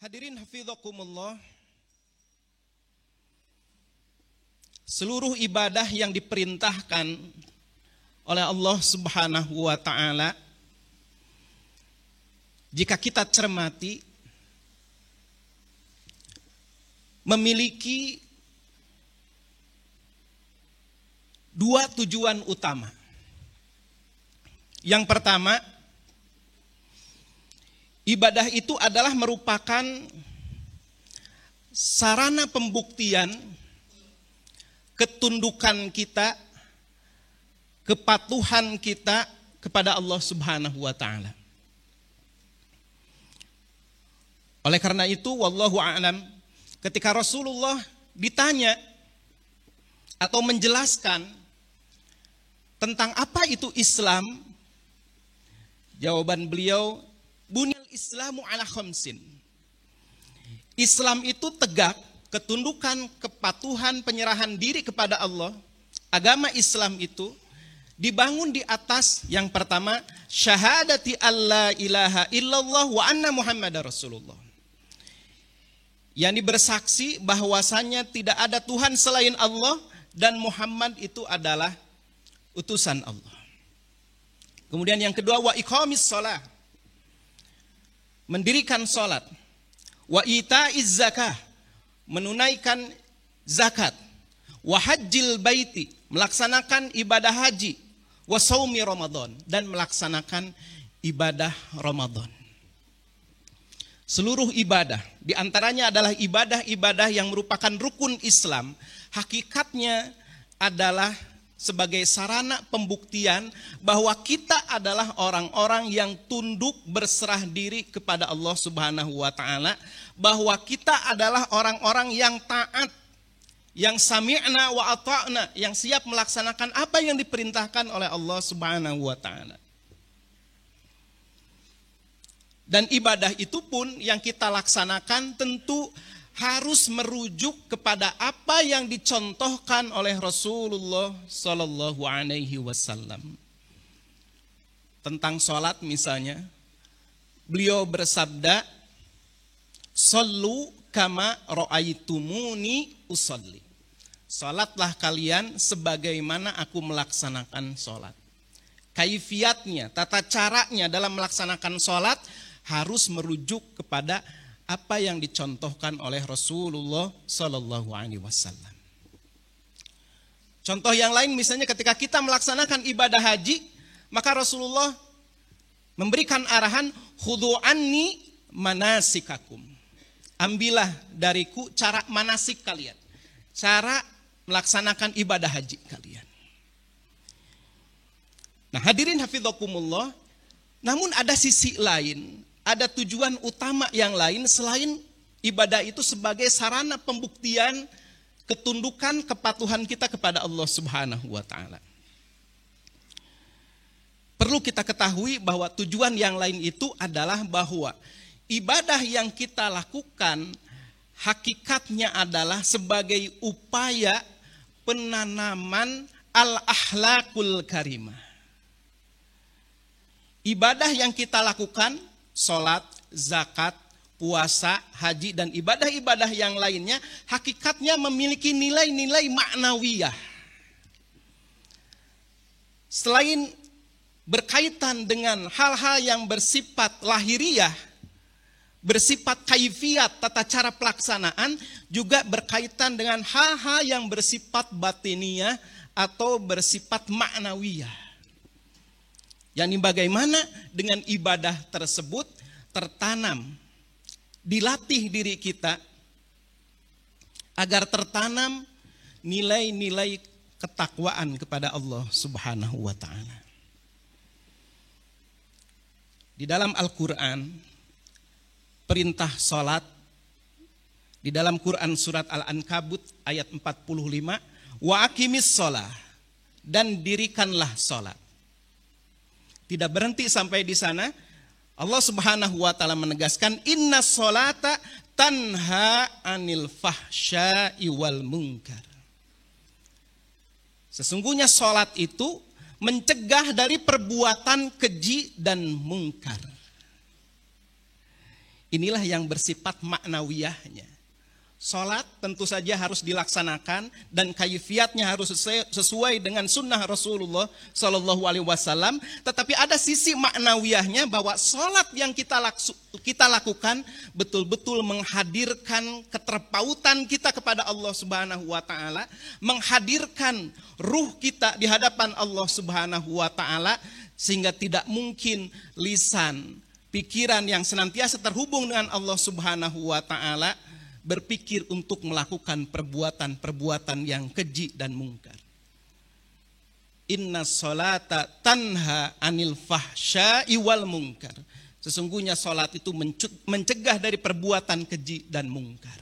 Hadirin hafizakumullah, seluruh ibadah yang diperintahkan oleh Allah Subhanahu wa ta'ala, jika kita cermati, memiliki dua tujuan utama. Yang pertama, ibadah itu adalah merupakan sarana pembuktian ketundukan kita, kepatuhan kita kepada Allah Subhanahu wa ta'ala. Oleh karena itu, wallahu a'lam, ketika Rasulullah ditanya atau menjelaskan tentang apa itu Islam, jawaban beliau, Bunyal Islamu ala khamsin. Islam itu tegak, ketundukan, kepatuhan, penyerahan diri kepada Allah. Agama Islam itu dibangun di atas yang pertama, syahadati alla ilaha illallah wa anna Muhammadar Rasulullah. Yani bersaksi bahwasanya tidak ada Tuhan selain Allah dan Muhammad itu adalah utusan Allah. Kemudian yang kedua, wa iqamis shalah, mendirikan salat, wa itaiz zakah, menunaikan zakat, wa hajjil baiti, melaksanakan ibadah haji, wa shaumi Ramadan, dan melaksanakan ibadah Ramadan. Seluruh ibadah, diantaranya adalah ibadah-ibadah yang merupakan rukun Islam, hakikatnya adalah sebagai sarana pembuktian bahwa kita adalah orang-orang yang tunduk berserah diri kepada Allah Subhanahu wa ta'ala, bahwa kita adalah orang-orang yang taat, yang sami'na wa ata'na, yang siap melaksanakan apa yang diperintahkan oleh Allah Subhanahu wa ta'ala. Dan ibadah itu pun yang kita laksanakan tentu harus merujuk kepada apa yang dicontohkan oleh Rasulullah Sallallahu Alaihi Wasallam. Tentang sholat misalnya, beliau bersabda, "Shollu kama ra'aitumuni usolli." Sholatlah kalian sebagaimana aku melaksanakan sholat. Kaifiatnya, tata caranya dalam melaksanakan sholat harus merujuk kepada apa yang dicontohkan oleh Rasulullah Sallallahu Alaihi Wasallam. Contoh yang lain misalnya ketika kita melaksanakan ibadah haji, maka Rasulullah memberikan arahan, khudhu anni manasikakum. Ambillah dariku cara manasik kalian, cara melaksanakan ibadah haji kalian. Nah, hadirin hafizakumullah, namun ada sisi lain, ada tujuan utama yang lain selain ibadah itu sebagai sarana pembuktian ketundukan, kepatuhan kita kepada Allah Subhanahu wa ta'ala. Perlu kita ketahui bahwa tujuan yang lain itu adalah bahwa ibadah yang kita lakukan hakikatnya adalah sebagai upaya penanaman al-akhlaqul karimah. Ibadah yang kita lakukan, sholat, zakat, puasa, haji, dan ibadah-ibadah yang lainnya hakikatnya memiliki nilai-nilai maknawiyah. Selain berkaitan dengan hal-hal yang bersifat lahiriah, bersifat kaifiat, tata cara pelaksanaan, juga berkaitan dengan hal-hal yang bersifat batiniyah atau bersifat maknawiyah. Yani bagaimana dengan ibadah tersebut tertanam, dilatih diri kita agar tertanam nilai-nilai ketakwaan kepada Allah Subhanahu wa ta'ala. Di dalam Al-Quran, perintah sholat, di dalam Quran surat Al-Ankabut ayat 45, wa aqimis sholah, dan dirikanlah sholat. Tidak berhenti sampai di sana, Allah Subhanahu wa ta'ala menegaskan, inna sholata tanha anil fahsya'i wal munkar. Sesungguhnya sholat itu mencegah dari perbuatan keji dan mungkar. inilah yang bersifat maknawiyahnya. Salat tentu saja harus dilaksanakan dan kaifiatnya harus sesuai dengan sunnah Rasulullah Shallallahu Alaihi Wasallam. Tetapi ada sisi maknawiyahnya bahwa salat yang kita lakukan betul-betul menghadirkan keterpautan kita kepada Allah Subhanahu Wa Taala, menghadirkan ruh kita di hadapan Allah Subhanahu Wa Taala, sehingga tidak mungkin lisan, pikiran yang senantiasa terhubung dengan Allah Subhanahu Wa Taala berpikir untuk melakukan perbuatan-perbuatan yang keji dan mungkar. Inna sholata tanha anil fahsya'i wal mungkar. Sesungguhnya sholat itu mencegah dari perbuatan keji dan mungkar.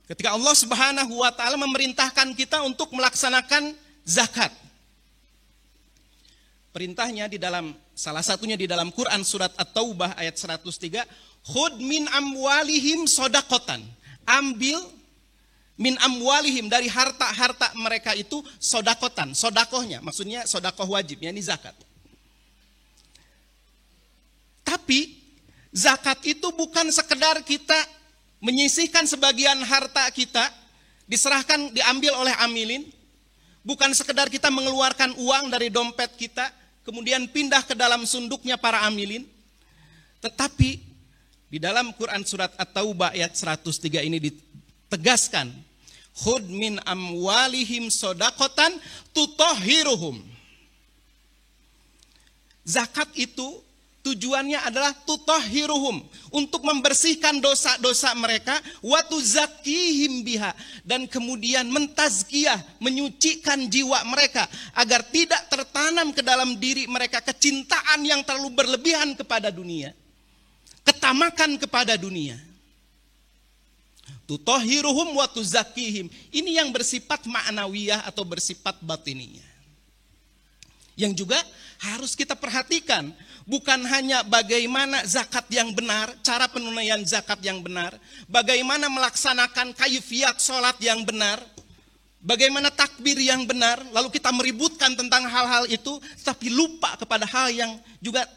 Ketika Allah Subhanahu wa taala memerintahkan kita untuk melaksanakan zakat. Perintahnya di dalam salah satunya di dalam Quran surat At-Taubah ayat 103, khud min amwalihim sodakotan. Ambil min amwalihim dari harta-harta mereka itu sodakotan. Sodakohnya maksudnya sodakoh wajib, yakni zakat. Tapi zakat itu bukan sekedar kita menyisihkan sebagian harta kita, diserahkan, diambil oleh amilin. Bukan sekedar kita mengeluarkan uang dari dompet kita, kemudian pindah ke dalam sunduknya para amilin. Tetapi di dalam Quran surat At-Taubah ayat 103 ini ditegaskan, khud min amwalihim sodakotan tutahhiruhum. Zakat itu tujuannya adalah tutahhiruhum, untuk membersihkan dosa-dosa mereka, wa tuzakkihim biha, dan kemudian mentazkiyah, menyucikan jiwa mereka agar tidak tertanam ke dalam diri mereka kecintaan yang terlalu berlebihan kepada dunia, ketamakan kepada dunia. Tutahhiruhum wa tuzakkihim. Ini yang bersifat ma'nawiyah atau bersifat batiniyah. Yang juga harus kita perhatikan, bukan hanya bagaimana zakat yang benar, cara penunaian zakat yang benar, bagaimana melaksanakan kaifiat sholat yang benar, bagaimana takbir yang benar, lalu kita meributkan tentang hal-hal itu, tapi lupa kepada hal yang juga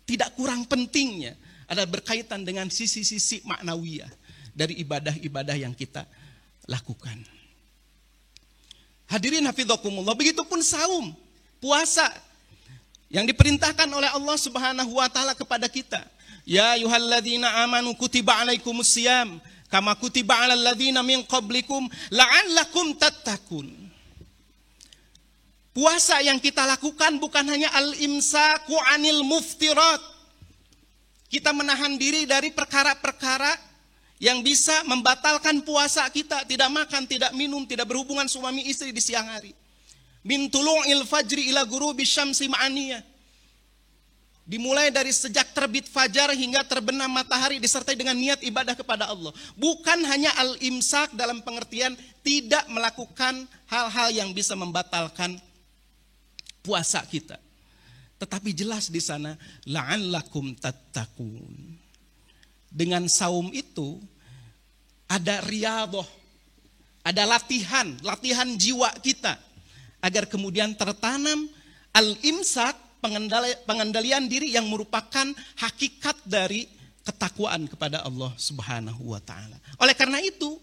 tidak kurang pentingnya, ada berkaitan dengan sisi-sisi maknawiyah dari ibadah-ibadah yang kita lakukan. Hadirin hafizakumullah, begitupun saum, puasa yang diperintahkan oleh Allah Subhanahu wa taala kepada kita. Ya ayyuhalladzina amanu kutiba alaikumus syiyam kama kutiba alal ladzina min qablikum la'allakum tattaqun. Puasa yang kita lakukan bukan hanya al-imsaku anil muftirat. Kita menahan diri dari perkara-perkara yang bisa membatalkan puasa kita, tidak makan, tidak minum, tidak berhubungan suami istri di siang hari. Min tulu'il fajri ila ghurubi syamsi ma'aniyah. Dimulai dari sejak terbit fajar hingga terbenam matahari disertai dengan niat ibadah kepada Allah. Bukan hanya al-imsak dalam pengertian tidak melakukan hal-hal yang bisa membatalkan puasa kita. Tetapi jelas di sana la'allakum tattaqun. Dengan saum itu ada riyadhah, ada latihan jiwa kita agar kemudian tertanam al-imsak, pengendalian diri yang merupakan hakikat dari ketakwaan kepada Allah Subhanahu wa taala. Oleh karena itu,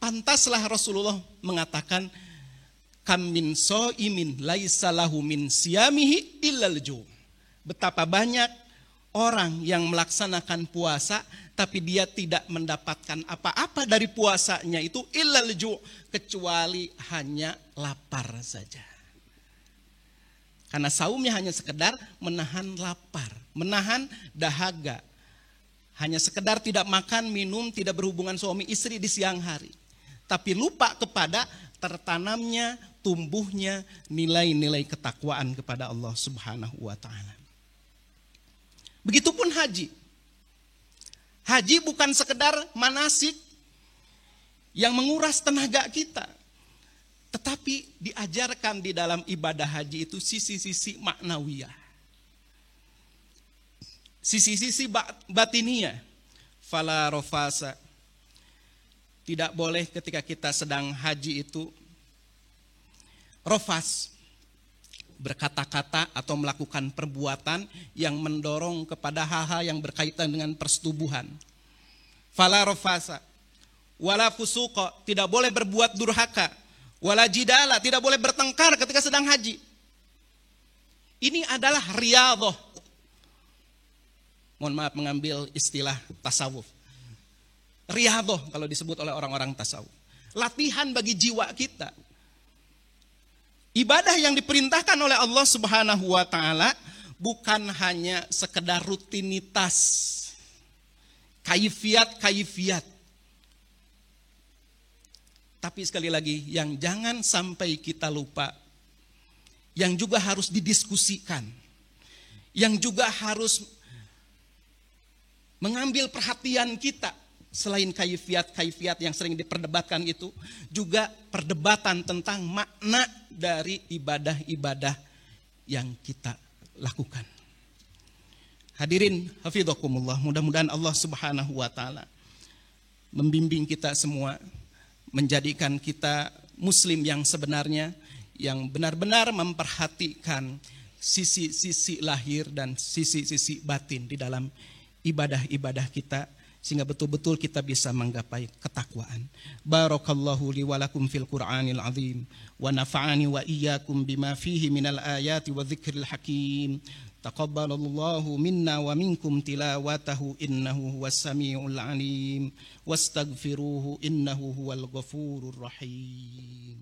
pantaslah Rasulullah mengatakan, kam min shaimin laisa lahu min siyamihi illal ju'. Betapa banyak orang yang melaksanakan puasa tapi dia tidak mendapatkan apa-apa dari puasanya itu illal ju', kecuali hanya lapar saja. Karena saumnya hanya sekedar menahan lapar, menahan dahaga. Hanya sekedar tidak makan, minum, tidak berhubungan suami istri di siang hari. Tapi lupa kepada tertanamnya, tumbuhnya nilai-nilai ketakwaan kepada Allah Subhanahu wa taala. Begitupun haji. Haji bukan sekedar manasik yang menguras tenaga kita, tetapi diajarkan di dalam ibadah haji itu sisi-sisi maknawiyah, sisi-sisi batiniyah. Fala rofasa, tidak boleh ketika kita sedang haji itu rofas, berkata-kata atau melakukan perbuatan yang mendorong kepada hal-hal yang berkaitan dengan persetubuhan. Fala rafasa, wala fusuqa, tidak boleh berbuat durhaka, wala jidala, tidak boleh bertengkar ketika sedang haji. Ini adalah riyadhah. Mohon maaf mengambil istilah tasawuf. Riyadhah kalau disebut oleh orang-orang tasawuf. Latihan bagi jiwa kita. Ibadah yang diperintahkan oleh Allah Subhanahu wa taala bukan hanya sekedar rutinitas, kaifiat. Tapi sekali lagi, yang jangan sampai kita lupa, yang juga harus didiskusikan, yang juga harus mengambil perhatian kita, selain kaifiat yang sering diperdebatkan itu, juga perdebatan tentang makna dari ibadah-ibadah yang kita lakukan. Hadirin hafidhakumullah, mudah-mudahan Allah Subhanahu wa taala membimbing kita semua, menjadikan kita muslim yang sebenarnya, yang benar-benar memperhatikan sisi-sisi lahir dan sisi-sisi batin di dalam ibadah-ibadah kita, sehingga betul-betul kita bisa menggapai ketakwaan. Barakallahu li wa lakum fil Qur'anil azim wa nafa'ani wa iyyakum bima fihi minal ayati wa dzikril hakim. Taqabbalallahu minna wa minkum tilawatahu innahu huwas samiul alim wastaghfiruhu innahu huwal ghafurur rahim.